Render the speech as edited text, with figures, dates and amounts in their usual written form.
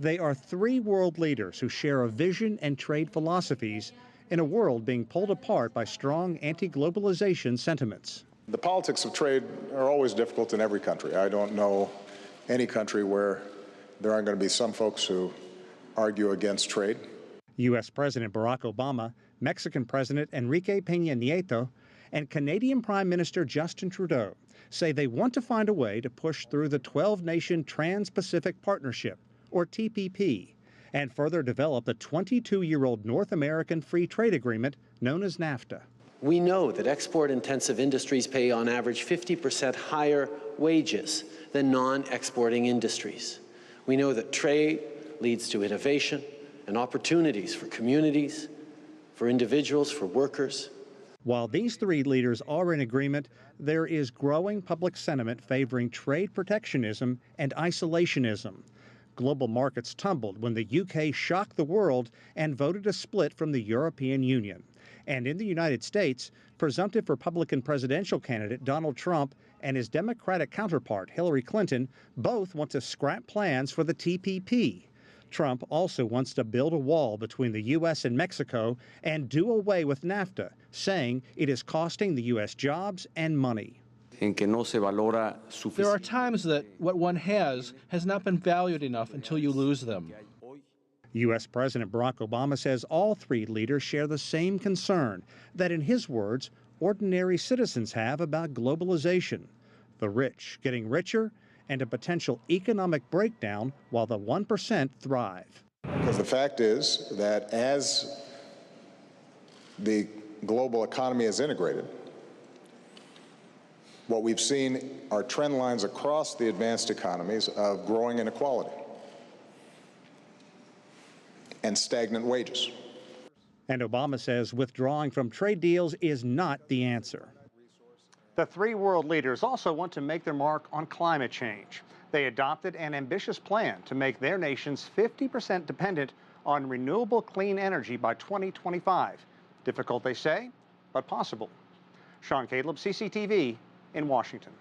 They are three world leaders who share a vision and trade philosophies in a world being pulled apart by strong anti-globalization sentiments. The politics of trade are always difficult in every country. I don't know any country where there aren't going to be some folks who argue against trade. U.S. President Barack Obama, Mexican President Enrique Pena Nieto, and Canadian Prime Minister Justin Trudeau say they want to find a way to push through the 12-nation Trans-Pacific Partnership, or TPP, and further develop the 22-year-old North American Free Trade Agreement known as NAFTA. We know that export-intensive industries pay on average 50% higher wages than non-exporting industries. We know that trade leads to innovation and opportunities for communities, for individuals, for workers. While these three leaders are in agreement, there is growing public sentiment favoring trade protectionism and isolationism. Global markets tumbled when the UK shocked the world and voted a split from the European Union. And in the United States, presumptive Republican presidential candidate Donald Trump and his Democratic counterpart Hillary Clinton both want to scrap plans for the TPP. Trump also wants to build a wall between the U.S. and Mexico and do away with NAFTA, saying it is costing the U.S. jobs and money. There are times that what one has not been valued enough until you lose them. U.S. President Barack Obama says all three leaders share the same concern that, in his words, ordinary citizens have about globalization, the rich getting richer, and a potential economic breakdown while the 1% thrive. Because the fact is that as the global economy is integrated, what we've seen are trend lines across the advanced economies of growing inequality and stagnant wages. And Obama says withdrawing from trade deals is not the answer. The three world leaders also want to make their mark on climate change. They adopted an ambitious plan to make their nations 50% dependent on renewable clean energy by 2025. Difficult, they say, but possible. Sean Caleb, CCTV in Washington.